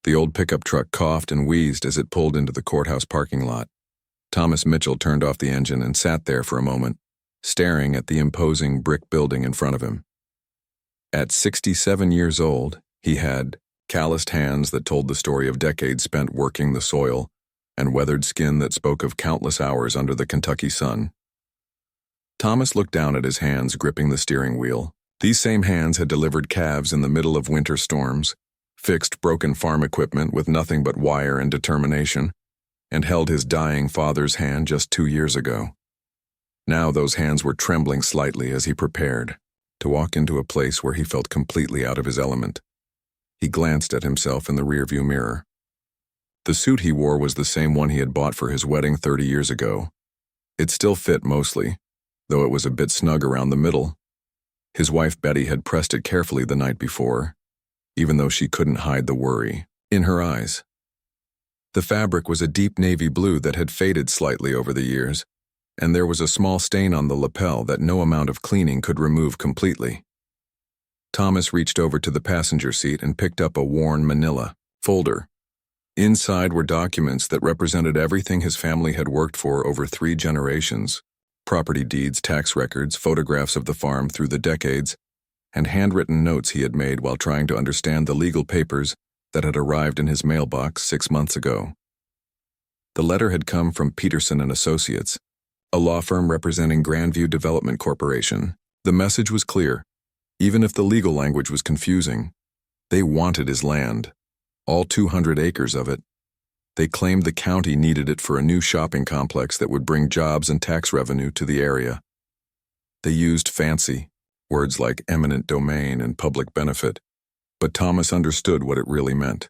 The old pickup truck coughed and wheezed as it pulled into the courthouse parking lot. Thomas Mitchell turned off the engine and sat there for a moment, staring at the imposing brick building in front of him. At 67 years old, he had calloused hands that told the story of decades spent working the soil, and weathered skin that spoke of countless hours under the Kentucky sun. Thomas looked down at his hands gripping the steering wheel. These same hands had delivered calves in the middle of winter storms, fixed broken farm equipment with nothing but wire and determination, and held his dying father's hand just 2 years ago. Now those hands were trembling slightly as he prepared to walk into a place where he felt completely out of his element. He glanced at himself in the rearview mirror. The suit he wore was the same one he had bought for his wedding 30 years ago. It still fit mostly, though it was a bit snug around the middle. His wife Betty had pressed it carefully the night before, even though she couldn't hide the worry in her eyes. The fabric was a deep navy blue that had faded slightly over the years, and there was a small stain on the lapel that no amount of cleaning could remove completely. Thomas reached over to the passenger seat and picked up a worn manila folder. Inside were documents that represented everything his family had worked for over 3 generations: property deeds, tax records, photographs of the farm through the decades, and handwritten notes he had made while trying to understand the legal papers that had arrived in his mailbox 6 months ago. The letter had come from Peterson & Associates, a law firm representing Grandview Development Corporation. The message was clear, even if the legal language was confusing. They wanted his land, all 200 acres of it. They claimed the county needed it for a new shopping complex that would bring jobs and tax revenue to the area. They used fancy words like eminent domain and public benefit, but Thomas understood what it really meant.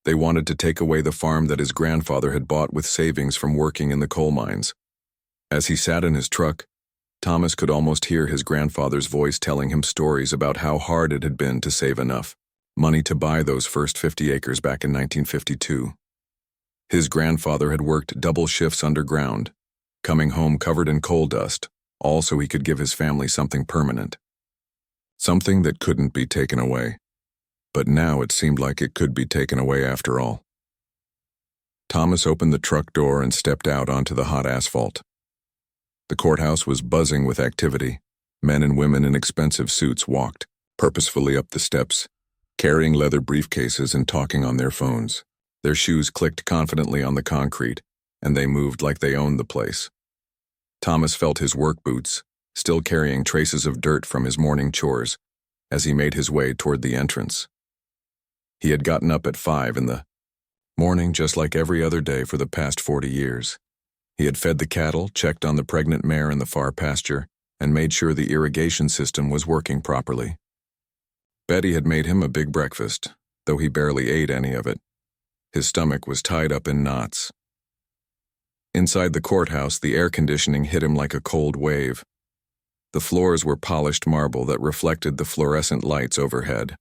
They wanted to take away the farm that his grandfather had bought with savings from working in the coal mines. As he sat in his truck, Thomas could almost hear his grandfather's voice telling him stories about how hard it had been to save enough money to buy those first 50 acres back in 1952. His grandfather had worked double shifts underground, coming home covered in coal dust, all so he could give his family something permanent. Something that couldn't be taken away. But now it seemed like it could be taken away after all. Thomas opened the truck door and stepped out onto the hot asphalt. The courthouse was buzzing with activity. Men and women in expensive suits walked purposefully up the steps, carrying leather briefcases and talking on their phones. Their shoes clicked confidently on the concrete, and they moved like they owned the place. Thomas felt his work boots, still carrying traces of dirt from his morning chores, as he made his way toward the entrance. He had gotten up at 5 in the morning just like every other day for the past 40 years. He had fed the cattle, checked on the pregnant mare in the far pasture, and made sure the irrigation system was working properly. Betty had made him a big breakfast, though he barely ate any of it. His stomach was tied up in knots. Inside the courthouse, the air conditioning hit him like a cold wave. The floors were polished marble that reflected the fluorescent lights overhead.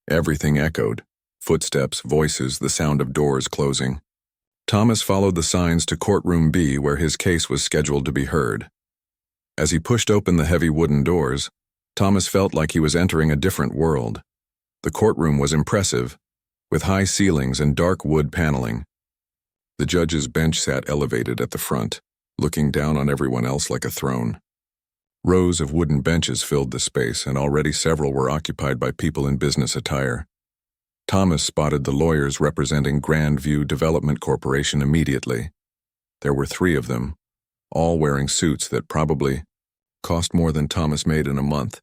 Everything echoed: footsteps, voices, the sound of doors closing. Thomas followed the signs to Courtroom B, where his case was scheduled to be heard. As he pushed open the heavy wooden doors, Thomas felt like he was entering a different world. The courtroom was impressive, with high ceilings and dark wood paneling. The judge's bench sat elevated at the front, looking down on everyone else like a throne. Rows of wooden benches filled the space, and already several were occupied by people in business attire. Thomas spotted the lawyers representing Grandview Development Corporation immediately. There were 3 of them, all wearing suits that probably cost more than Thomas made in a month.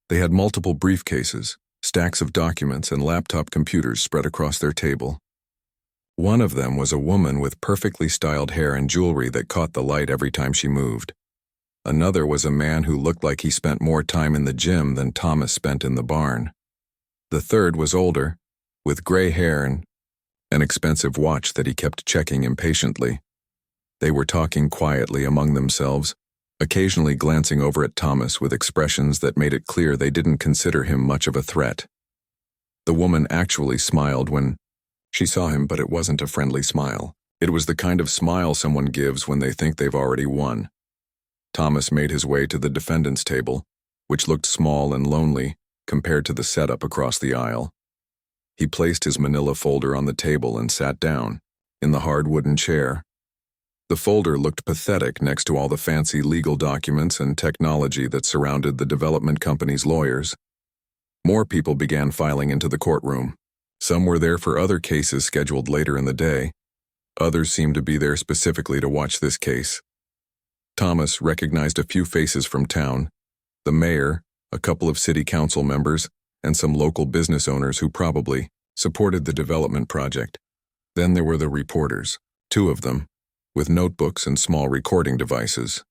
They had multiple briefcases, stacks of documents, and laptop computers spread across their table. One of them was a woman with perfectly styled hair and jewelry that caught the light every time she moved. Another was a man who looked like he spent more time in the gym than Thomas spent in the barn. The third was older, with gray hair and an expensive watch that he kept checking impatiently. They were talking quietly among themselves, occasionally glancing over at Thomas with expressions that made it clear they didn't consider him much of a threat. The woman actually smiled when she saw him, but it wasn't a friendly smile. It was the kind of smile someone gives when they think they've already won. Thomas made his way to the defendant's table, which looked small and lonely compared to the setup across the aisle. He placed his manila folder on the table and sat down, in the hard wooden chair. The folder looked pathetic next to all the fancy legal documents and technology that surrounded the development company's lawyers. More people began filing into the courtroom. Some were there for other cases scheduled later in the day. Others seemed to be there specifically to watch this case. Thomas recognized a few faces from town: the mayor, a couple of city council members, and some local business owners who probably supported the development project. Then there were the reporters, 2 of them, with notebooks and small recording devices.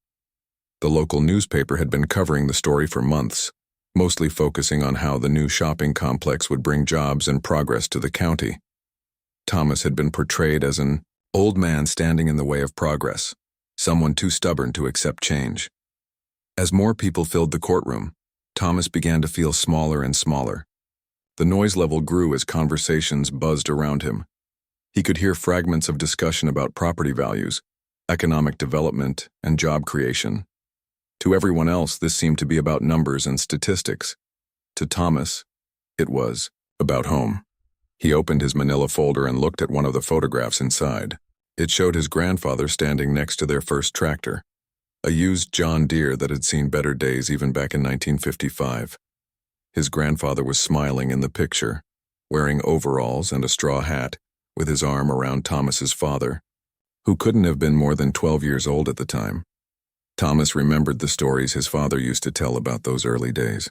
The local newspaper had been covering the story for months, mostly focusing on how the new shopping complex would bring jobs and progress to the county. Thomas had been portrayed as an old man standing in the way of progress, someone too stubborn to accept change. As more people filled the courtroom, Thomas began to feel smaller and smaller. The noise level grew as conversations buzzed around him. He could hear fragments of discussion about property values, economic development, and job creation. To everyone else, this seemed to be about numbers and statistics. To Thomas, it was about home. He opened his manila folder and looked at one of the photographs inside. It showed his grandfather standing next to their first tractor, a used John Deere that had seen better days even back in 1955. His grandfather was smiling in the picture, wearing overalls and a straw hat, with his arm around Thomas's father, who couldn't have been more than 12 years old at the time. Thomas remembered the stories his father used to tell about those early days.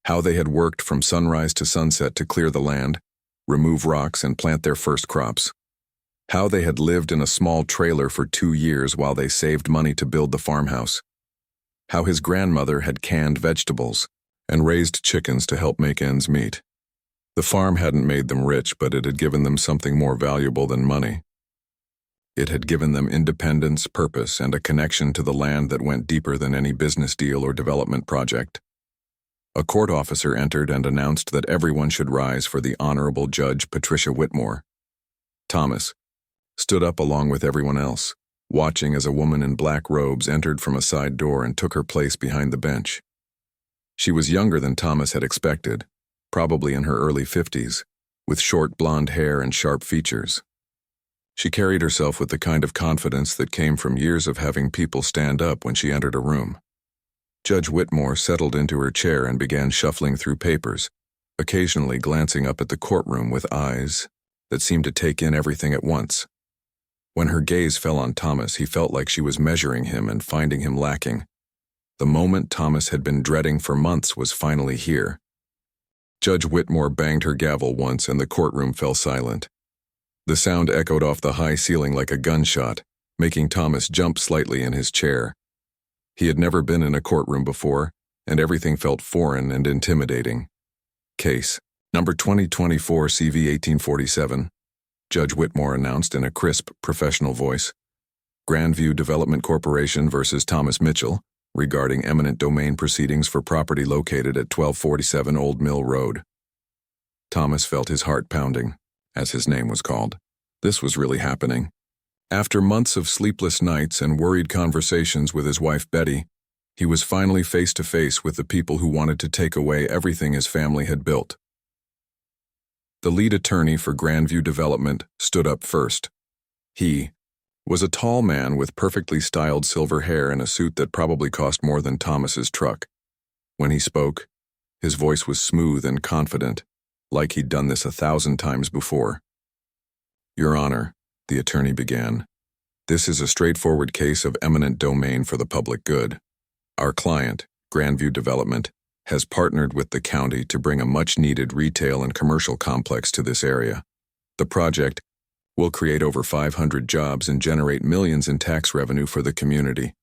How they had worked from sunrise to sunset to clear the land, remove rocks, and plant their first crops. How they had lived in a small trailer for 2 years while they saved money to build the farmhouse. How his grandmother had canned vegetables and raised chickens to help make ends meet. The farm hadn't made them rich, but it had given them something more valuable than money. It had given them independence, purpose, and a connection to the land that went deeper than any business deal or development project. A court officer entered and announced that everyone should rise for the Honorable Judge Patricia Whitmore. Thomas stood up along with everyone else, watching as a woman in black robes entered from a side door and took her place behind the bench. She was younger than Thomas had expected, probably in her early 50s, with short blonde hair and sharp features. She carried herself with the kind of confidence that came from years of having people stand up when she entered a room. Judge Whitmore settled into her chair and began shuffling through papers, occasionally glancing up at the courtroom with eyes that seemed to take in everything at once. When her gaze fell on Thomas, he felt like she was measuring him and finding him lacking. The moment Thomas had been dreading for months was finally here. Judge Whitmore banged her gavel once and the courtroom fell silent. The sound echoed off the high ceiling like a gunshot, making Thomas jump slightly in his chair. He had never been in a courtroom before, and everything felt foreign and intimidating. Case number 2024 CV 1847, Judge Whitmore announced in a crisp, professional voice. Grandview Development Corporation versus Thomas Mitchell, regarding eminent domain proceedings for property located at 1247 Old Mill Road. Thomas felt his heart pounding, as his name was called. This was really happening. After months of sleepless nights and worried conversations with his wife Betty, he was finally face to face with the people who wanted to take away everything his family had built. The lead attorney for Grandview Development stood up first. He was a tall man with perfectly styled silver hair and a suit that probably cost more than Thomas's truck. When he spoke, his voice was smooth and confident, like he'd done this 1,000 times before. Your Honor, the attorney began, this is a straightforward case of eminent domain for the public good. Our client, Grandview Development, has partnered with the county to bring a much-needed retail and commercial complex to this area. The project will create over 500 jobs and generate millions in tax revenue for the community.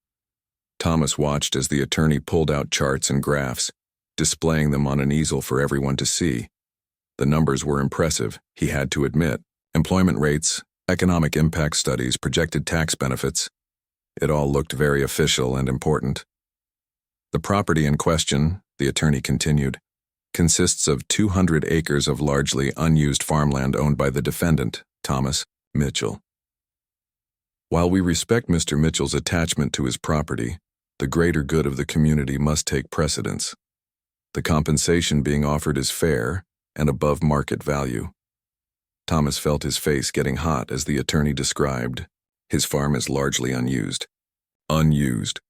Thomas watched as the attorney pulled out charts and graphs, displaying them on an easel for everyone to see. The numbers were impressive, he had to admit. Employment rates, economic impact studies, projected tax benefits. It all looked very official and important. The property in question, the attorney continued, consists of 200 acres of largely unused farmland owned by the defendant, Thomas Mitchell. While we respect Mr. Mitchell's attachment to his property, the greater good of the community must take precedence. The compensation being offered is fair, and above market value. Thomas felt his face getting hot as the attorney described. His farm is largely unused. Unused.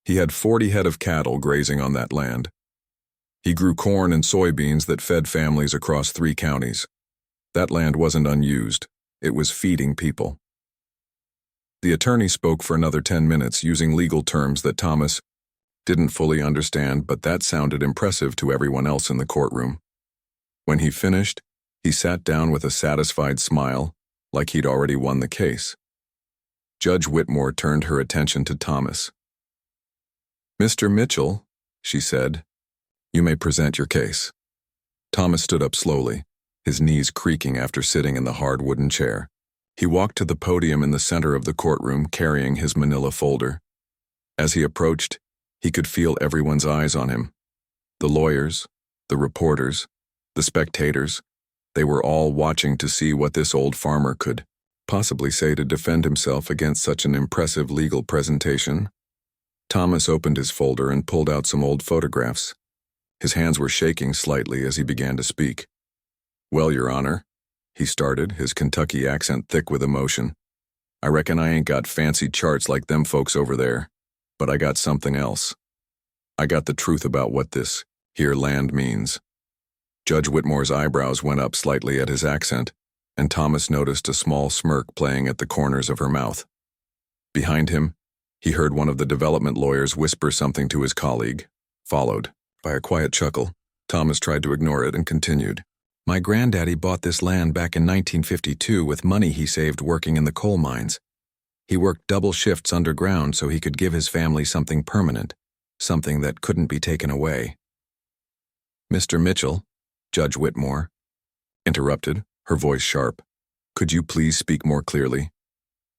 He had 40 head of cattle grazing on that land. He grew corn and soybeans that fed families across 3 counties. That land wasn't unused. It was feeding people. The attorney spoke for another 10 minutes using legal terms that Thomas didn't fully understand, but that sounded impressive to everyone else in the courtroom. When he finished, he sat down with a satisfied smile, like he'd already won the case. Judge Whitmore turned her attention to Thomas. "Mr. Mitchell," she said, "you may present your case." Thomas stood up slowly, his knees creaking after sitting in the hard wooden chair. He walked to the podium in the center of the courtroom carrying his manila folder. As he approached, he could feel everyone's eyes on him. The lawyers, the reporters, the spectators, they were all watching to see what this old farmer could possibly say to defend himself against such an impressive legal presentation. Thomas opened his folder and pulled out some old photographs. His hands were shaking slightly as he began to speak. "Well, Your Honor," he started, his Kentucky accent thick with emotion. "I reckon I ain't got fancy charts like them folks over there, but I got something else. I got the truth about what this here land means." Judge Whitmore's eyebrows went up slightly at his accent, and Thomas noticed a small smirk playing at the corners of her mouth. Behind him, he heard one of the development lawyers whisper something to his colleague, followed by a quiet chuckle. Thomas tried to ignore it and continued. "My granddaddy bought this land back in 1952 with money he saved working in the coal mines. He worked double shifts underground so he could give his family something permanent, something that couldn't be taken away." "Mr. Mitchell," Judge Whitmore interrupted, her voice sharp. "Could you please speak more clearly?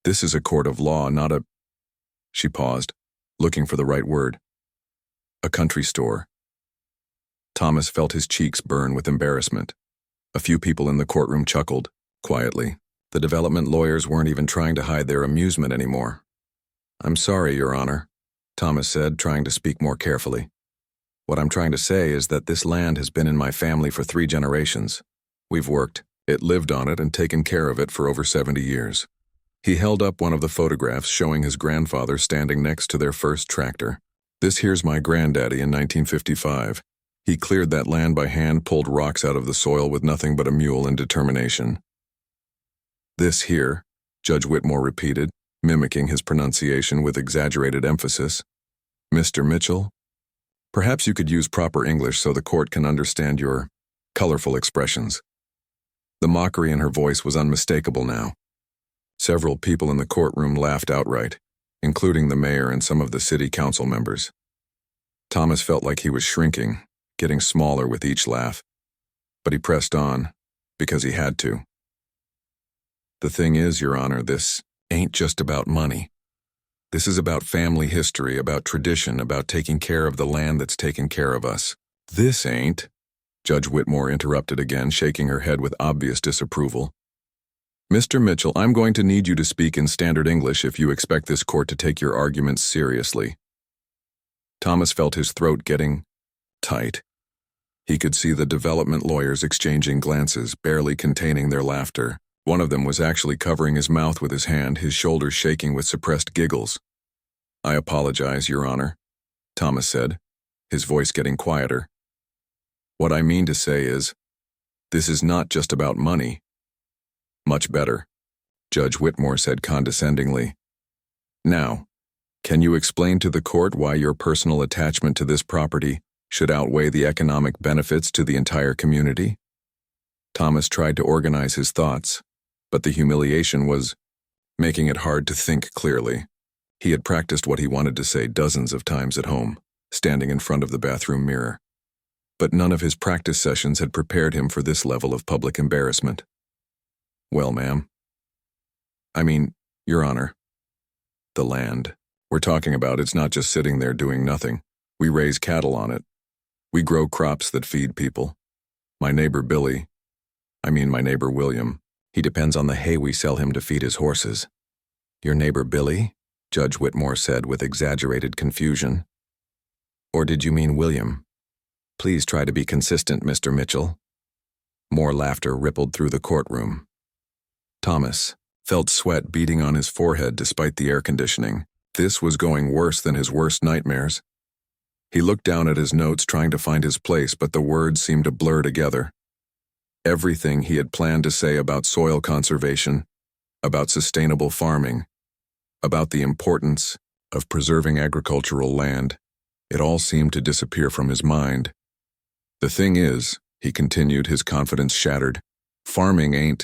This is a court of law, not a—" She paused, looking for the right word. "A country store." Thomas felt his cheeks burn with embarrassment. A few people in the courtroom chuckled, quietly. The development lawyers weren't even trying to hide their amusement anymore. "I'm sorry, Your Honor," Thomas said, trying to speak more carefully. "What I'm trying to say is that this land has been in my family for 3 generations. We've worked, lived on it, and taken care of it for over 70 years. He held up one of the photographs showing his grandfather standing next to their first tractor. "This here's my granddaddy in 1955. He cleared that land by hand, pulled rocks out of the soil with nothing but a mule and determination." "This here," Judge Whitmore repeated, mimicking his pronunciation with exaggerated emphasis. "Mr. Mitchell, perhaps you could use proper English so the court can understand your colorful expressions." The mockery in her voice was unmistakable now. Several people in the courtroom laughed outright, including the mayor and some of the city council members. Thomas felt like he was shrinking, getting smaller with each laugh. But he pressed on, because he had to. "The thing is, Your Honor, this ain't just about money. This is about family history, about tradition, about taking care of the land that's taken care of us." "This ain't," Judge Whitmore interrupted again, shaking her head with obvious disapproval. "Mr. Mitchell, I'm going to need you to speak in standard English if you expect this court to take your arguments seriously." Thomas felt his throat getting tight. He could see the development lawyers exchanging glances, barely containing their laughter. One of them was actually covering his mouth with his hand, his shoulders shaking with suppressed giggles. "I apologize, Your Honor," Thomas said, his voice getting quieter. "What I mean to say is, this is not just about money." "Much better," Judge Whitmore said condescendingly. "Now, can you explain to the court why your personal attachment to this property should outweigh the economic benefits to the entire community?" Thomas tried to organize his thoughts, but the humiliation was making it hard to think clearly. He had practiced what he wanted to say dozens of times at home, standing in front of the bathroom mirror. But none of his practice sessions had prepared him for this level of public embarrassment. "Well, ma'am. I mean, Your Honor, the land we're talking about, it's not just sitting there doing nothing. We raise cattle on it. We grow crops that feed people. My neighbor my neighbor William, he depends on the hay we sell him to feed his horses." "Your neighbor Billy?" Judge Whitmore said with exaggerated confusion. "Or did you mean William? Please try to be consistent, Mr. Mitchell." More laughter rippled through the courtroom. Thomas felt sweat beading on his forehead despite the air conditioning. This was going worse than his worst nightmares. He looked down at his notes trying to find his place, but the words seemed to blur together. Everything he had planned to say about soil conservation, about sustainable farming, about the importance of preserving agricultural land, it all seemed to disappear from his mind. The thing is, he continued, his confidence shattered, farming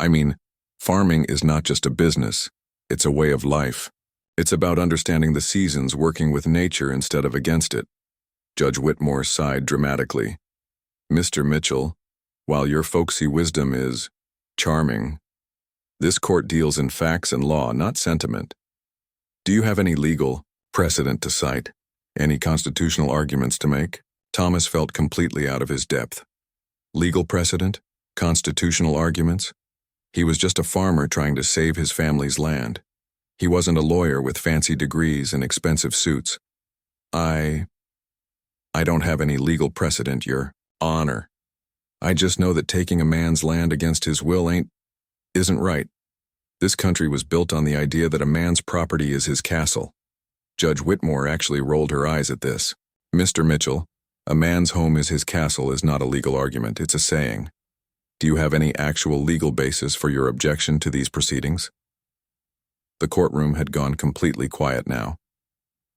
is not just a business, it's a way of life. It's about understanding the seasons, working with nature instead of against it. Judge Whitmore sighed dramatically. Mr. Mitchell, while your folksy wisdom is charming, this court deals in facts and law, not sentiment. Do you have any legal precedent to cite? Any constitutional arguments to make? Thomas felt completely out of his depth. Legal precedent? Constitutional arguments? He was just a farmer trying to save his family's land. He wasn't a lawyer with fancy degrees and expensive suits. I don't have any legal precedent, Your Honor. I just know that taking a man's land against his will isn't right. This country was built on the idea that a man's property is his castle. Judge Whitmore actually rolled her eyes at this. Mr. Mitchell, a man's home is his castle is not a legal argument, it's a saying. Do you have any actual legal basis for your objection to these proceedings? The courtroom had gone completely quiet now.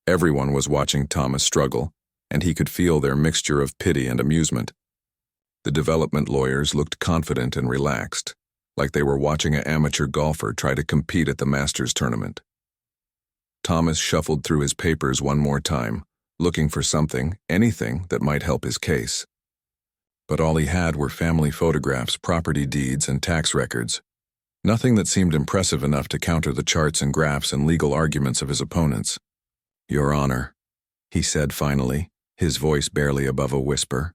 Everyone was watching Thomas struggle, and he could feel their mixture of pity and amusement. The development lawyers looked confident and relaxed, like they were watching an amateur golfer try to compete at the Masters tournament. Thomas shuffled through his papers one more time, looking for something, anything that might help his case. But all he had were family photographs, property deeds, and tax records. Nothing that seemed impressive enough to counter the charts and graphs and legal arguments of his opponents. Your Honor, he said finally, his voice barely above a whisper.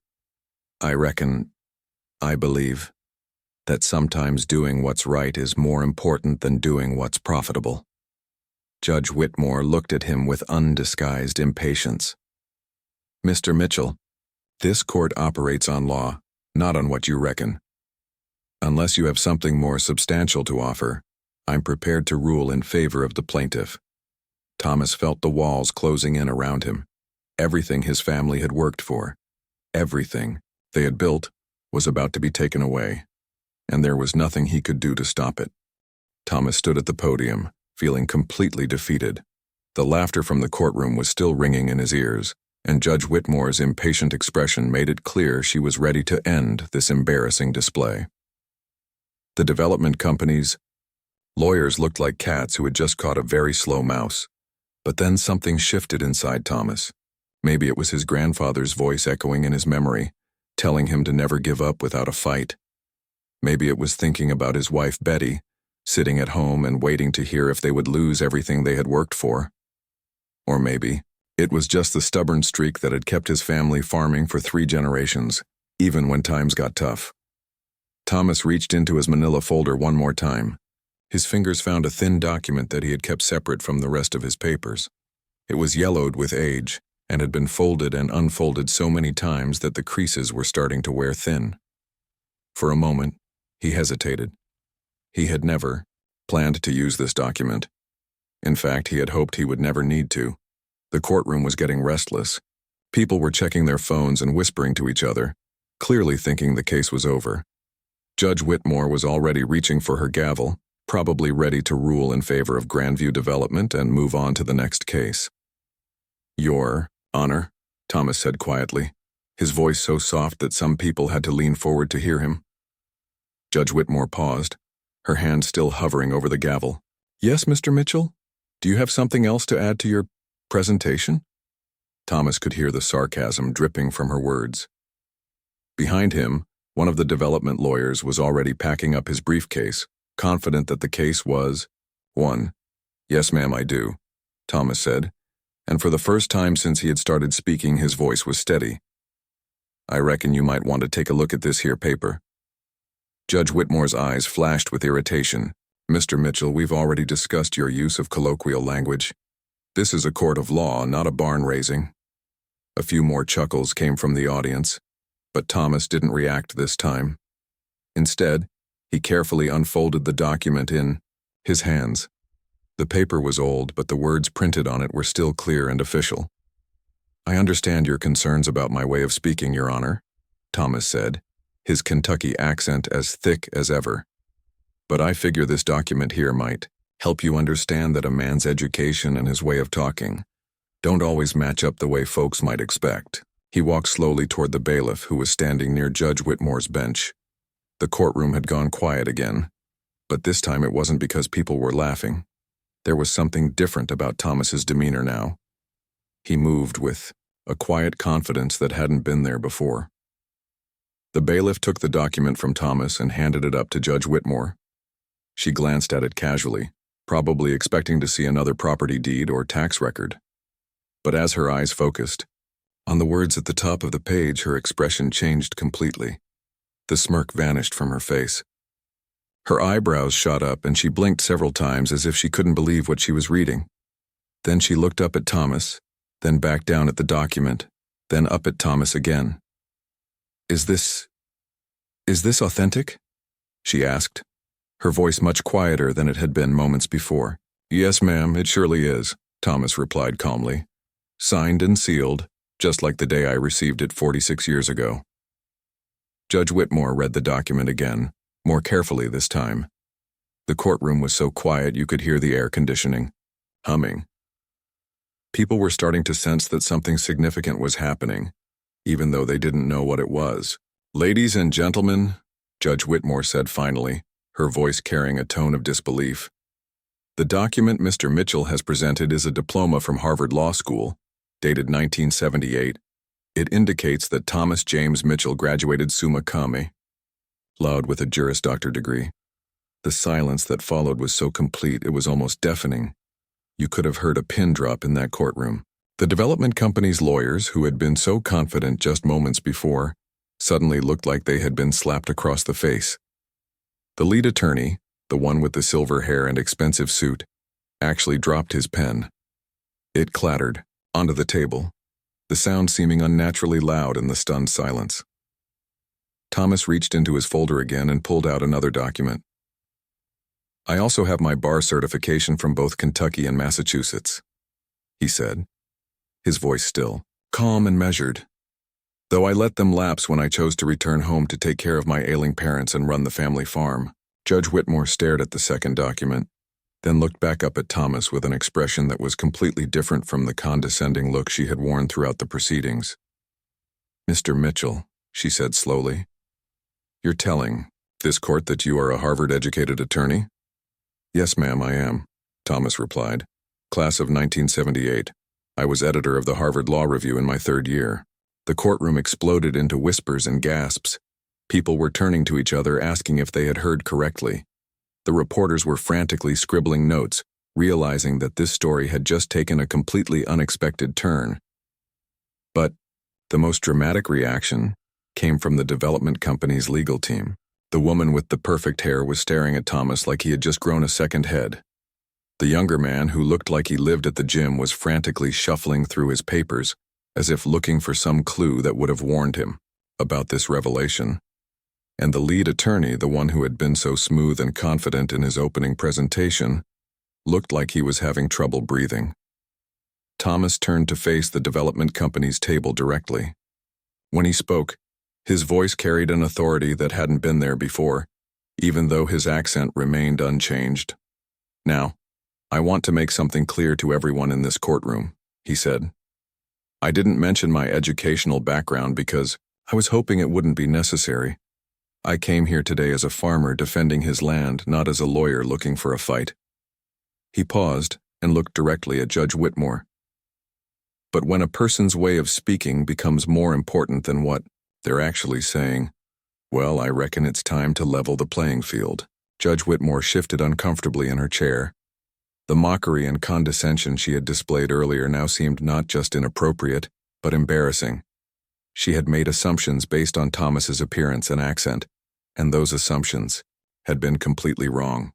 I believe that sometimes doing what's right is more important than doing what's profitable. Judge Whitmore looked at him with undisguised impatience. Mr. Mitchell, this court operates on law, not on what you reckon. Unless you have something more substantial to offer, I'm prepared to rule in favor of the plaintiff. Thomas felt the walls closing in around him. Everything his family had worked for, everything they had built, was about to be taken away, and there was nothing he could do to stop it. Thomas stood at the podium, feeling completely defeated. The laughter from the courtroom was still ringing in his ears, and Judge Whitmore's impatient expression made it clear she was ready to end this embarrassing display. The development company's lawyers looked like cats who had just caught a very slow mouse. But then something shifted inside Thomas. Maybe it was his grandfather's voice echoing in his memory, telling him to never give up without a fight. Maybe it was thinking about his wife Betty, sitting at home and waiting to hear if they would lose everything they had worked for. Or maybe it was just the stubborn streak that had kept his family farming for 3 generations, even when times got tough. Thomas reached into his manila folder one more time. His fingers found a thin document that he had kept separate from the rest of his papers. It was yellowed with age and had been folded and unfolded so many times that the creases were starting to wear thin. For a moment, he hesitated. He had never planned to use this document. In fact, he had hoped he would never need to. The courtroom was getting restless. People were checking their phones and whispering to each other, clearly thinking the case was over. Judge Whitmore was already reaching for her gavel, probably ready to rule in favor of Grandview Development and move on to the next case. Your Honor, Thomas said quietly, his voice so soft that some people had to lean forward to hear him. Judge Whitmore paused, her hand still hovering over the gavel. Yes, Mr. Mitchell? Do you have something else to add to your presentation? Thomas could hear the sarcasm dripping from her words. Behind him, one of the development lawyers was already packing up his briefcase, confident that the case was won. Yes, ma'am, I do, Thomas said, and for the first time since he had started speaking, his voice was steady. I reckon you might want to take a look at this here paper. Judge Whitmore's eyes flashed with irritation. Mr. Mitchell, we've already discussed your use of colloquial language. This is a court of law, not a barn raising. A few more chuckles came from the audience, but Thomas didn't react this time. Instead, he carefully unfolded the document in his hands. The paper was old, but the words printed on it were still clear and official. "I understand your concerns about my way of speaking, Your Honor," Thomas said, his Kentucky accent as thick as ever. "But I figure this document here might help you understand that a man's education and his way of talking don't always match up the way folks might expect." He walked slowly toward the bailiff, who was standing near Judge Whitmore's bench. The courtroom had gone quiet again, but this time it wasn't because people were laughing. There was something different about Thomas's demeanor now. He moved with a quiet confidence that hadn't been there before. The bailiff took the document from Thomas and handed it up to Judge Whitmore. She glanced at it casually, probably expecting to see another property deed or tax record. But as her eyes focused on the words at the top of the page, her expression changed completely. The smirk vanished from her face. Her eyebrows shot up and she blinked several times as if she couldn't believe what she was reading. Then she looked up at Thomas, then back down at the document, then up at Thomas again. Is this authentic?" she asked, her voice much quieter than it had been moments before. "Yes, ma'am, it surely is," Thomas replied calmly. "Signed and sealed, just like the day I received it 46 years ago." Judge Whitmore read the document again, more carefully this time. The courtroom was so quiet you could hear the air conditioning humming. People were starting to sense that something significant was happening, even though they didn't know what it was. "Ladies and gentlemen," Judge Whitmore said finally, her voice carrying a tone of disbelief, "the document Mr. Mitchell has presented is a diploma from Harvard Law School, dated 1978. It indicates that Thomas James Mitchell graduated summa cum laude with a Juris Doctor degree." The silence that followed was so complete it was almost deafening. You could have heard a pin drop in that courtroom. The development company's lawyers, who had been so confident just moments before, suddenly looked like they had been slapped across the face. The lead attorney, the one with the silver hair and expensive suit, actually dropped his pen. It clattered onto the table, the sound seeming unnaturally loud in the stunned silence. Thomas reached into his folder again and pulled out another document. "I also have my bar certification from both Kentucky and Massachusetts," he said, his voice still, calm and measured. "Though I let them lapse when I chose to return home to take care of my ailing parents and run the family farm." Judge Whitmore stared at the second document, then looked back up at Thomas with an expression that was completely different from the condescending look she had worn throughout the proceedings. "Mr. Mitchell," she said slowly, "you're telling this court that you are a Harvard-educated attorney?" "Yes, ma'am, I am," Thomas replied. "Class of 1978. I was editor of the Harvard Law Review in my third year." The courtroom exploded into whispers and gasps. People were turning to each other asking if they had heard correctly. The reporters were frantically scribbling notes, realizing that this story had just taken a completely unexpected turn. But the most dramatic reaction came from the development company's legal team. The woman with the perfect hair was staring at Thomas like he had just grown a second head. The younger man, who looked like he lived at the gym, was frantically shuffling through his papers, as if looking for some clue that would have warned him about this revelation. And the lead attorney, the one who had been so smooth and confident in his opening presentation, looked like he was having trouble breathing. Thomas turned to face the development company's table directly. When he spoke, his voice carried an authority that hadn't been there before, even though his accent remained unchanged. "Now, I want to make something clear to everyone in this courtroom," he said. "I didn't mention my educational background because I was hoping it wouldn't be necessary. I came here today as a farmer defending his land, not as a lawyer looking for a fight." He paused and looked directly at Judge Whitmore. "But when a person's way of speaking becomes more important than what they're actually saying, well, I reckon it's time to level the playing field." Judge Whitmore shifted uncomfortably in her chair. The mockery and condescension she had displayed earlier now seemed not just inappropriate, but embarrassing. She had made assumptions based on Thomas's appearance and accent, and those assumptions had been completely wrong.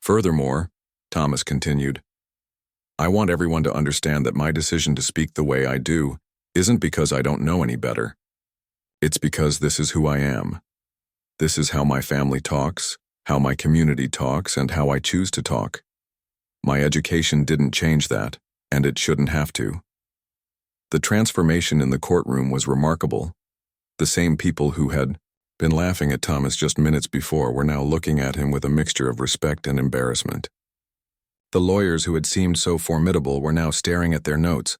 "Furthermore," Thomas continued, "I want everyone to understand that my decision to speak the way I do isn't because I don't know any better. It's because this is who I am. This is how my family talks, how my community talks, and how I choose to talk. My education didn't change that, and it shouldn't have to. The transformation in the courtroom was remarkable. The same people who had been laughing at Thomas just minutes before were now looking at him with a mixture of respect and embarrassment. The lawyers who had seemed so formidable were now staring at their notes,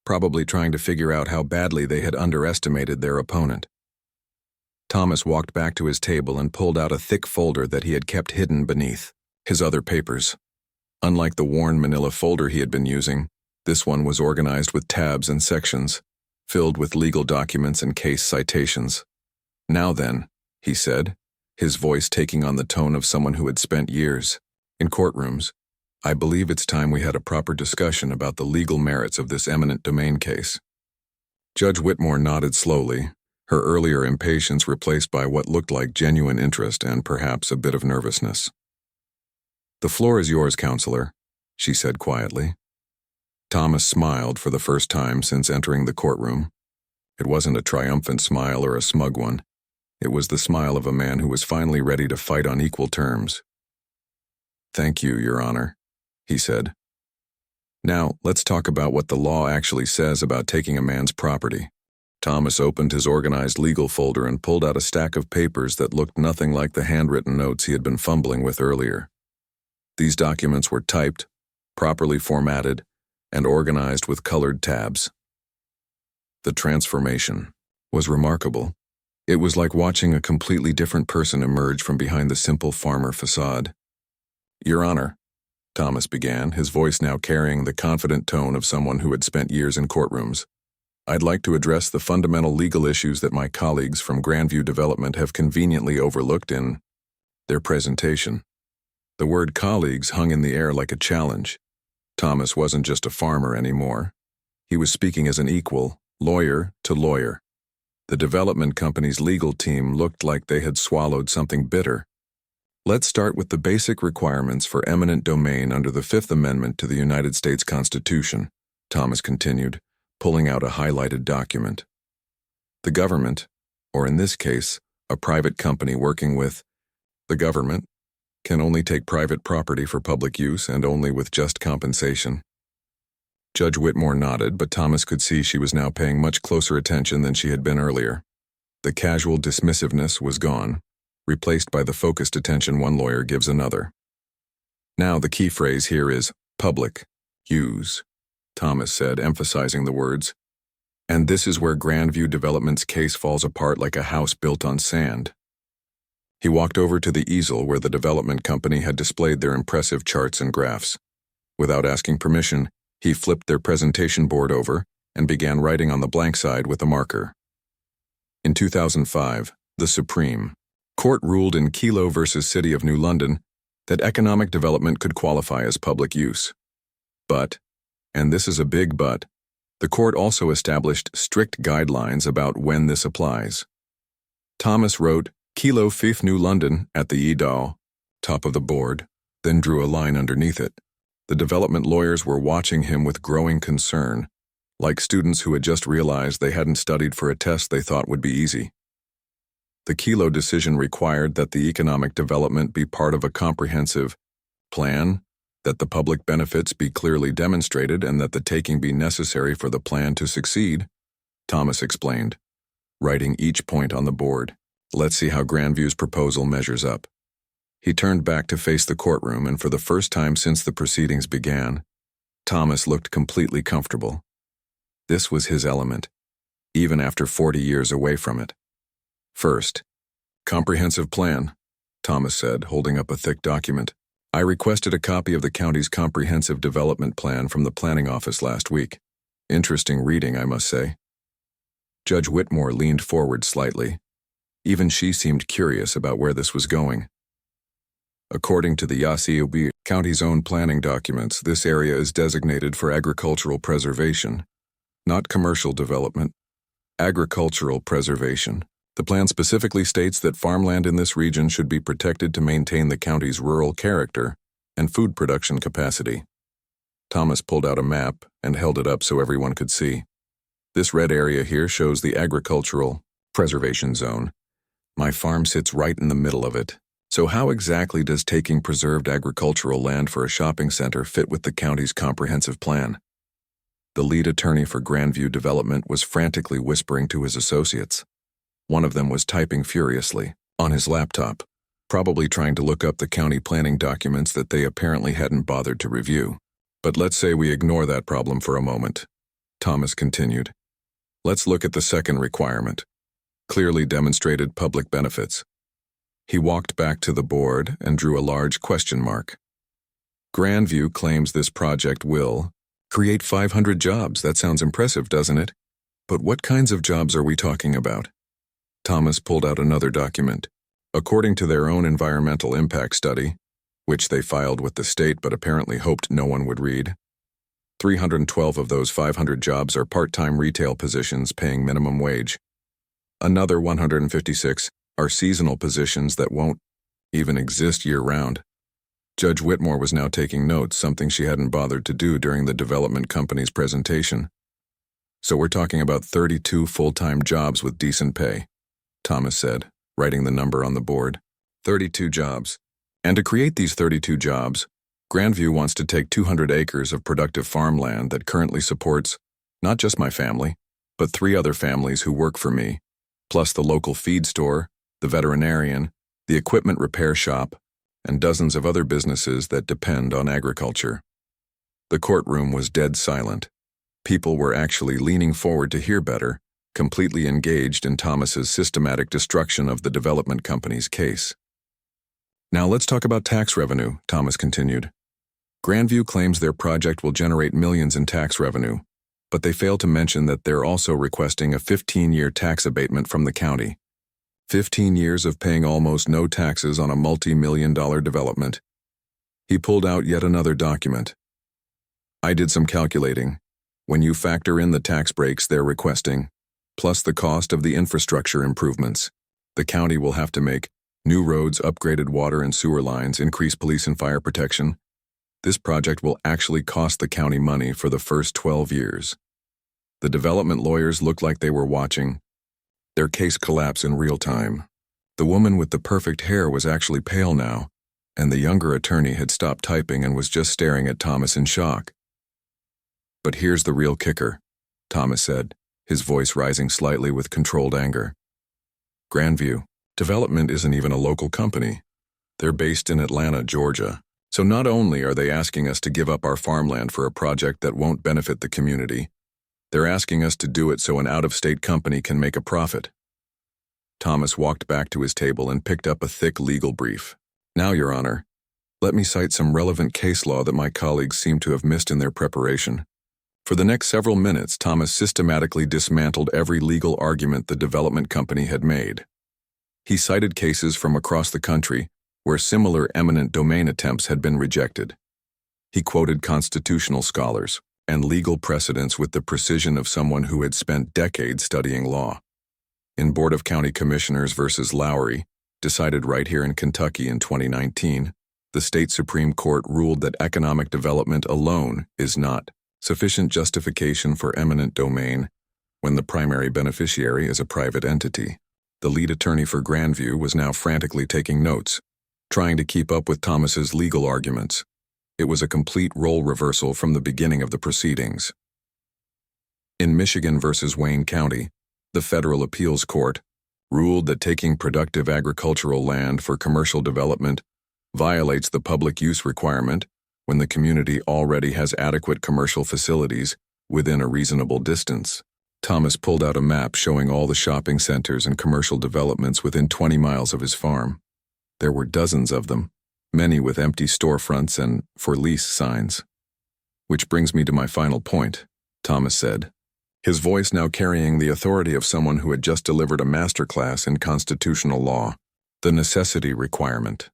probably trying to figure out how badly they had underestimated their opponent. Thomas walked back to his table and pulled out a thick folder that he had kept hidden beneath his other papers. Unlike the worn manila folder he had been using, this one was organized with tabs and sections, filled with legal documents and case citations. "Now then," he said, his voice taking on the tone of someone who had spent years in courtrooms, "I believe it's time we had a proper discussion about the legal merits of this eminent domain case." Judge Whitmore nodded slowly, her earlier impatience replaced by what looked like genuine interest and perhaps a bit of nervousness. "The floor is yours, counselor," she said quietly. Thomas smiled for the first time since entering the courtroom. It wasn't a triumphant smile or a smug one. It was the smile of a man who was finally ready to fight on equal terms. "Thank you, Your Honor," he said. "Now, let's talk about what the law actually says about taking a man's property." Thomas opened his organized legal folder and pulled out a stack of papers that looked nothing like the handwritten notes he had been fumbling with earlier. These documents were typed, properly formatted, and organized with colored tabs. The transformation was remarkable. It was like watching a completely different person emerge from behind the simple farmer facade. "Your Honor," Thomas began, his voice now carrying the confident tone of someone who had spent years in courtrooms, "I'd like to address the fundamental legal issues that my colleagues from Grandview Development have conveniently overlooked in their presentation." The word colleagues hung in the air like a challenge. Thomas wasn't just a farmer anymore. He was speaking as an equal, lawyer to lawyer. The development company's legal team looked like they had swallowed something bitter. "Let's start with the basic requirements for eminent domain under the Fifth Amendment to the United States Constitution," Thomas continued, pulling out a highlighted document. "The government, or in this case, a private company working with the government, can only take private property for public use and only with just compensation." Judge Whitmore nodded, but Thomas could see she was now paying much closer attention than she had been earlier. The casual dismissiveness was gone, replaced by the focused attention one lawyer gives another. "Now the key phrase here is public use," Thomas said, emphasizing the words. "And this is where Grandview Development's case falls apart like a house built on sand." He walked over to the easel where the development company had displayed their impressive charts and graphs. Without asking permission, he flipped their presentation board over and began writing on the blank side with a marker. In 2005, the Supreme Court ruled in Kelo v. City of New London that economic development could qualify as public use. But, and this is a big but, the court also established strict guidelines about when this applies. Thomas wrote Kelo Fifth New London at the EDAW, top of the board, then drew a line underneath it. The development lawyers were watching him with growing concern, like students who had just realized they hadn't studied for a test they thought would be easy. The Kelo decision required that the economic development be part of a comprehensive plan, that the public benefits be clearly demonstrated, and that the taking be necessary for the plan to succeed, Thomas explained, writing each point on the board. "Let's see how Grandview's proposal measures up." He turned back to face the courtroom, and for the first time since the proceedings began, Thomas looked completely comfortable. This was his element, even after 40 years away from it. "First, comprehensive plan," Thomas said, holding up a thick document. "I requested a copy of the county's comprehensive development plan from the planning office last week. Interesting reading, I must say." Judge Whitmore leaned forward slightly. Even she seemed curious about where this was going. "According to the Yasiobie County's own planning documents, this area is designated for agricultural preservation, not commercial development. Agricultural preservation. The plan specifically states that farmland in this region should be protected to maintain the county's rural character and food production capacity." Thomas pulled out a map and held it up so everyone could see. "This red area here shows the agricultural preservation zone. My farm sits right in the middle of it. So how exactly does taking preserved agricultural land for a shopping center fit with the county's comprehensive plan? The lead attorney for Grandview Development was frantically whispering to his associates. One of them was typing furiously on his laptop, probably trying to look up the county planning documents that they apparently hadn't bothered to review. But let's say we ignore that problem for a moment, Thomas continued. Let's look at the second requirement. Clearly demonstrated public benefits. He walked back to the board and drew a large question mark. Grandview claims this project will create 500 jobs. That sounds impressive, doesn't it? But what kinds of jobs are we talking about? Thomas pulled out another document. According to their own environmental impact study, which they filed with the state but apparently hoped no one would read, 312 of those 500 jobs are part-time retail positions paying minimum wage. Another 156 are seasonal positions that won't even exist year-round. Judge Whitmore was now taking notes, something she hadn't bothered to do during the development company's presentation. So we're talking about 32 full-time jobs with decent pay, Thomas said, writing the number on the board. 32 jobs. And to create these 32 jobs, Grandview wants to take 200 acres of productive farmland that currently supports not just my family, but 3 other families who work for me, plus the local feed store, the veterinarian, the equipment repair shop, and dozens of other businesses that depend on agriculture. The courtroom was dead silent. People were actually leaning forward to hear better, completely engaged in Thomas's systematic destruction of the development company's case. Now let's talk about tax revenue, Thomas continued. Grandview claims their project will generate millions in tax revenue, but they fail to mention that they're also requesting a 15-year tax abatement from the county. 15 years of paying almost no taxes on a multi-million-dollar development. He pulled out yet another document. I did some calculating. When you factor in the tax breaks they're requesting, plus the cost of the infrastructure improvements, the county will have to make new roads, upgraded water and sewer lines, increase police and fire protection. This project will actually cost the county money for the first 12 years. The development lawyers looked like they were watching their case collapse in real time. The woman with the perfect hair was actually pale now, and the younger attorney had stopped typing and was just staring at Thomas in shock. But here's the real kicker, Thomas said, his voice rising slightly with controlled anger. Grandview Development isn't even a local company. They're based in Atlanta, Georgia. So not only are they asking us to give up our farmland for a project that won't benefit the community, they're asking us to do it so an out-of-state company can make a profit. Thomas walked back to his table and picked up a thick legal brief. Now, Your Honor, let me cite some relevant case law that my colleagues seem to have missed in their preparation. For the next several minutes, Thomas systematically dismantled every legal argument the development company had made. He cited cases from across the country where similar eminent domain attempts had been rejected. He quoted constitutional scholars and legal precedents with the precision of someone who had spent decades studying law. In Board of County Commissioners versus Lowry, decided right here in Kentucky in 2019, the state Supreme Court ruled that economic development alone is not sufficient justification for eminent domain when the primary beneficiary is a private entity. The lead attorney for Grandview was now frantically taking notes, trying to keep up with Thomas's legal arguments. It was a complete role reversal from the beginning of the proceedings. In Michigan versus Wayne County, the federal appeals court ruled that taking productive agricultural land for commercial development violates the public use requirement when the community already has adequate commercial facilities within a reasonable distance. Thomas pulled out a map showing all the shopping centers and commercial developments within 20 miles of his farm. There were dozens of them, many with empty storefronts and for lease signs. Which brings me to my final point, Thomas said, his voice now carrying the authority of someone who had just delivered a masterclass in constitutional law, the necessity requirement.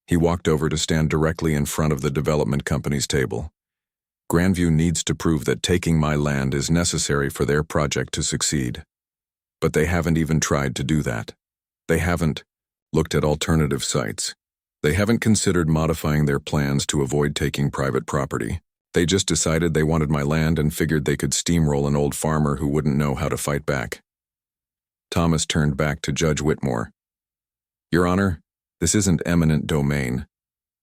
He walked over to stand directly in front of the development company's table. Grandview needs to prove that taking my land is necessary for their project to succeed. But they haven't even tried to do that. They haven't looked at alternative sites. They haven't considered modifying their plans to avoid taking private property. They just decided they wanted my land and figured they could steamroll an old farmer who wouldn't know how to fight back. Thomas turned back to Judge Whitmore. Your Honor, this isn't eminent domain.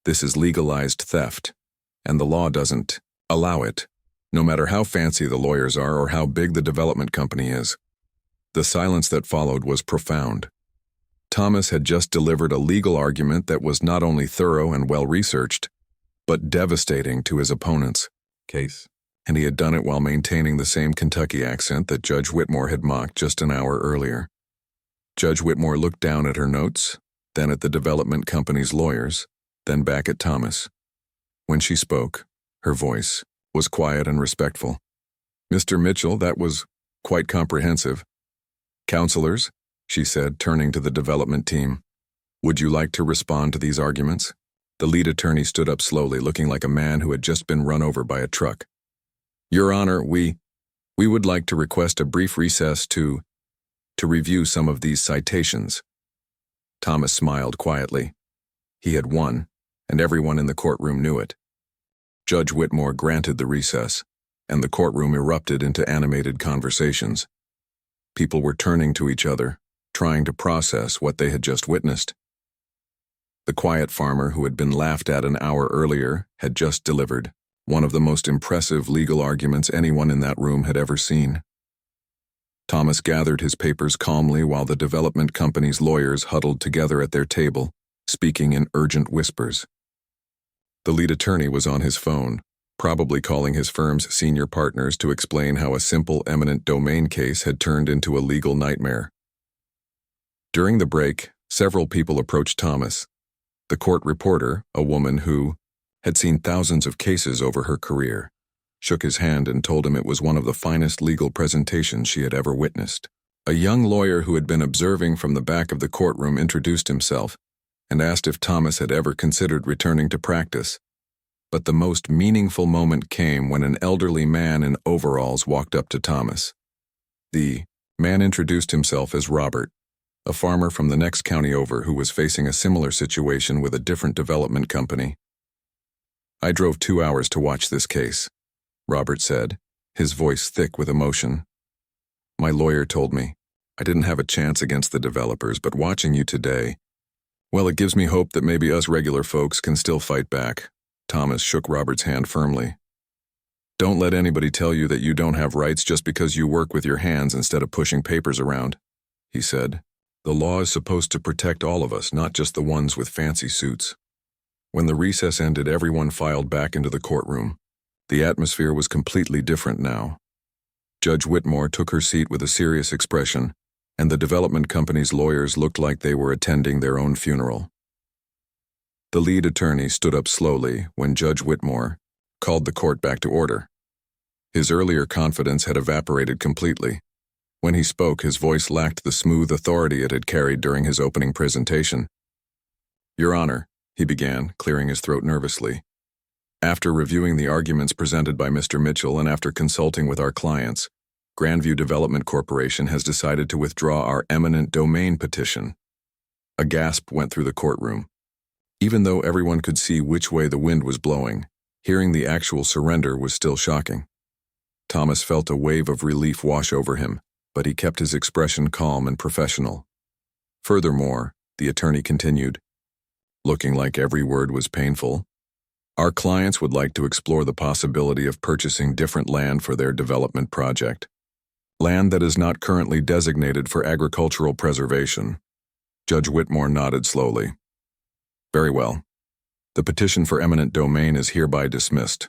This is legalized theft, and the law doesn't allow it, no matter how fancy the lawyers are or how big the development company is. The silence that followed was profound. Thomas had just delivered a legal argument that was not only thorough and well-researched, but devastating to his opponent's case, and he had done it while maintaining the same Kentucky accent that Judge Whitmore had mocked just an hour earlier. Judge Whitmore looked down at her notes, then at the development company's lawyers, then back at Thomas. When she spoke, her voice was quiet and respectful. "Mr. Mitchell, that was quite comprehensive. Counselors," she said, turning to the development team, "would you like to respond to these arguments?" The lead attorney stood up slowly, looking like a man who had just been run over by a truck. "Your Honor, we would like to request a brief recess to review some of these citations." Thomas smiled quietly. He had won, and everyone in the courtroom knew it. Judge Whitmore granted the recess, and the courtroom erupted into animated conversations. People were turning to each other, trying to process what they had just witnessed. The quiet farmer who had been laughed at an hour earlier had just delivered one of the most impressive legal arguments anyone in that room had ever seen. Thomas gathered his papers calmly while the development company's lawyers huddled together at their table, speaking in urgent whispers. The lead attorney was on his phone, probably calling his firm's senior partners to explain how a simple eminent domain case had turned into a legal nightmare. During the break, several people approached Thomas. The court reporter, a woman who had seen thousands of cases over her career, shook his hand and told him it was one of the finest legal presentations she had ever witnessed. A young lawyer who had been observing from the back of the courtroom introduced himself and asked if Thomas had ever considered returning to practice. But the most meaningful moment came when an elderly man in overalls walked up to Thomas. The man introduced himself as Robert, a farmer from the next county over who was facing a similar situation with a different development company. "I drove 2 hours to watch this case," Robert said, his voice thick with emotion. "My lawyer told me I didn't have a chance against the developers, but watching you today, well, it gives me hope that maybe us regular folks can still fight back." Thomas shook Robert's hand firmly. "Don't let anybody tell you that you don't have rights just because you work with your hands instead of pushing papers around," he said. "The law is supposed to protect all of us, not just the ones with fancy suits." When the recess ended, everyone filed back into the courtroom. The atmosphere was completely different now. Judge Whitmore took her seat with a serious expression, and the development company's lawyers looked like they were attending their own funeral. The lead attorney stood up slowly when Judge Whitmore called the court back to order. His earlier confidence had evaporated completely. When he spoke, his voice lacked the smooth authority it had carried during his opening presentation. "Your Honor," he began, clearing his throat nervously, "after reviewing the arguments presented by Mr. Mitchell and after consulting with our clients, Grandview Development Corporation has decided to withdraw our eminent domain petition." A gasp went through the courtroom. Even though everyone could see which way the wind was blowing, hearing the actual surrender was still shocking. Thomas felt a wave of relief wash over him, but he kept his expression calm and professional. Furthermore, the attorney continued, looking like every word was painful, "Our clients would like to explore the possibility of purchasing different land for their development project. Land that is not currently designated for agricultural preservation." Judge Whitmore nodded slowly. "Very well. The petition for eminent domain is hereby dismissed."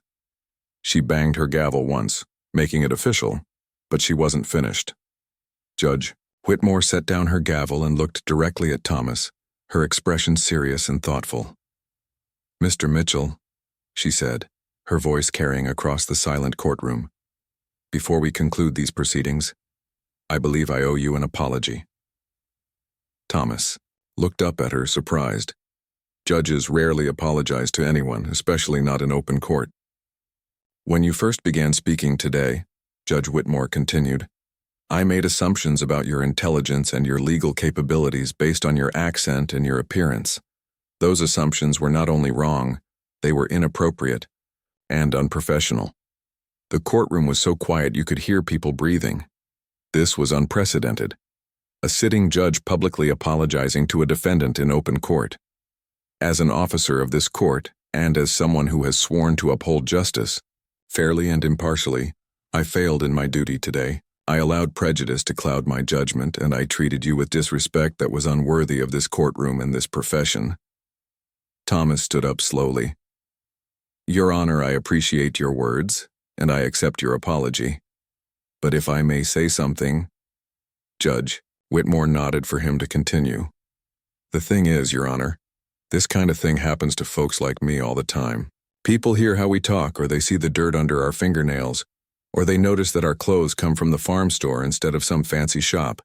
She banged her gavel once, making it official, but she wasn't finished. Judge Whitmore set down her gavel and looked directly at Thomas, her expression serious and thoughtful. "Mr. Mitchell," she said, her voice carrying across the silent courtroom, "before we conclude these proceedings, I believe I owe you an apology." Thomas looked up at her, surprised. Judges rarely apologize to anyone, especially not in open court. "When you first began speaking today," Judge Whitmore continued, "I made assumptions about your intelligence and your legal capabilities based on your accent and your appearance. Those assumptions were not only wrong, they were inappropriate and unprofessional. The courtroom was so quiet you could hear people breathing. This was unprecedented. A sitting judge publicly apologizing to a defendant in open court. As an officer of this court, and as someone who has sworn to uphold justice, fairly and impartially, I failed in my duty today. I allowed prejudice to cloud my judgment, and I treated you with disrespect that was unworthy of this courtroom and this profession. Thomas stood up slowly. Your Honor, I appreciate your words, and I accept your apology. But if I may say something... Judge Whitmore nodded for him to continue. The thing is, Your Honor, this kind of thing happens to folks like me all the time. People hear how we talk, or they see the dirt under our fingernails, or they notice that our clothes come from the farm store instead of some fancy shop,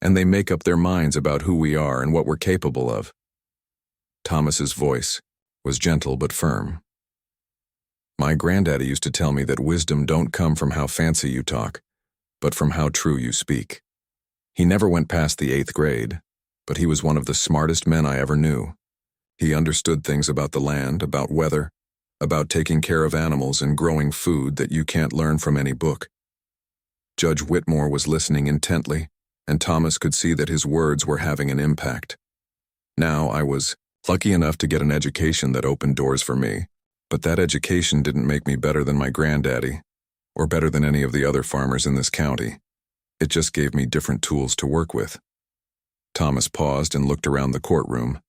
and they make up their minds about who we are and what we're capable of. Thomas's voice was gentle but firm. My granddaddy used to tell me that wisdom don't come from how fancy you talk, but from how true you speak. He never went past the 8th grade, but he was one of the smartest men I ever knew. He understood things about the land, about weather, about taking care of animals and growing food that you can't learn from any book. Judge Whitmore was listening intently, and Thomas could see that his words were having an impact. Now I was lucky enough to get an education that opened doors for me, but that education didn't make me better than my granddaddy, or better than any of the other farmers in this county. It just gave me different tools to work with. Thomas paused and looked around the courtroom,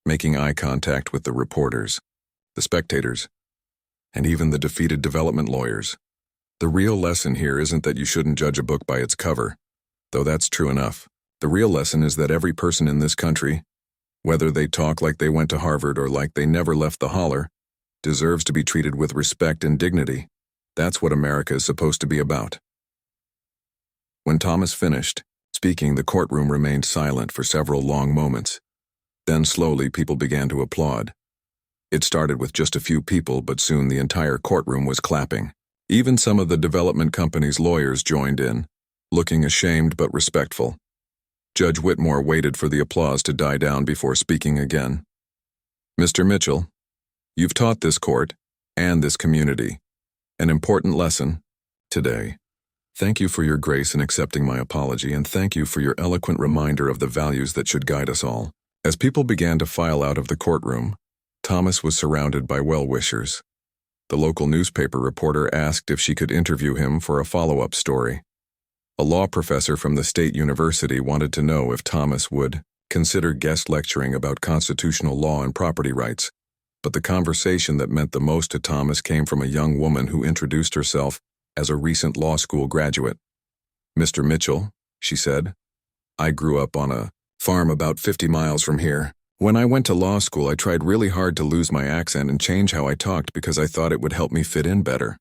making eye contact with the reporters, the spectators, and even the defeated development lawyers. The real lesson here isn't that you shouldn't judge a book by its cover, though that's true enough. The real lesson is that every person in this country, whether they talk like they went to Harvard or like they never left the holler, deserves to be treated with respect and dignity. That's what America is supposed to be about. When Thomas finished speaking, the courtroom remained silent for several long moments. Then slowly people began to applaud. It started with just a few people, but soon the entire courtroom was clapping. Even some of the development company's lawyers joined in, looking ashamed but respectful. Judge Whitmore waited for the applause to die down before speaking again. Mr. Mitchell, you've taught this court, and this community, an important lesson today. Thank you for your grace in accepting my apology, and thank you for your eloquent reminder of the values that should guide us all. As people began to file out of the courtroom, Thomas was surrounded by well-wishers. The local newspaper reporter asked if she could interview him for a follow-up story. A law professor from the state university wanted to know if Thomas would consider guest lecturing about constitutional law and property rights, but the conversation that meant the most to Thomas came from a young woman who introduced herself as a recent law school graduate. Mr. Mitchell, she said, I grew up on a farm about 50 miles from here. When I went to law school, I tried really hard to lose my accent and change how I talked because I thought it would help me fit in better.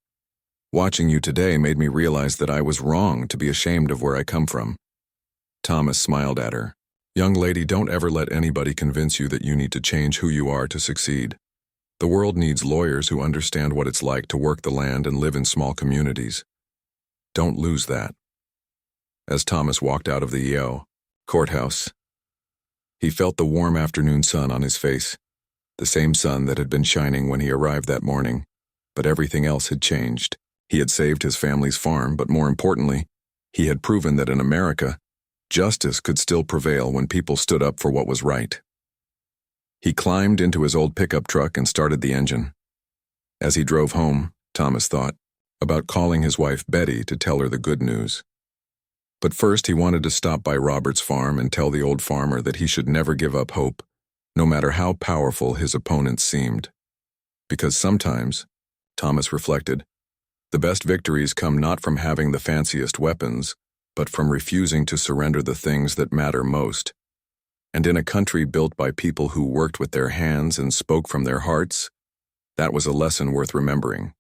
Watching you today made me realize that I was wrong to be ashamed of where I come from. Thomas smiled at her. Young lady, don't ever let anybody convince you that you need to change who you are to succeed. The world needs lawyers who understand what it's like to work the land and live in small communities. Don't lose that. As Thomas walked out of the EO courthouse, he felt the warm afternoon sun on his face, the same sun that had been shining when he arrived that morning, but everything else had changed. He had saved his family's farm, but more importantly, he had proven that in America, justice could still prevail when people stood up for what was right. He climbed into his old pickup truck and started the engine. As he drove home, Thomas thought about calling his wife Betty to tell her the good news. But first he wanted to stop by Robert's farm and tell the old farmer that he should never give up hope, no matter how powerful his opponents seemed. Because sometimes, Thomas reflected, the best victories come not from having the fanciest weapons, but from refusing to surrender the things that matter most. And in a country built by people who worked with their hands and spoke from their hearts, that was a lesson worth remembering.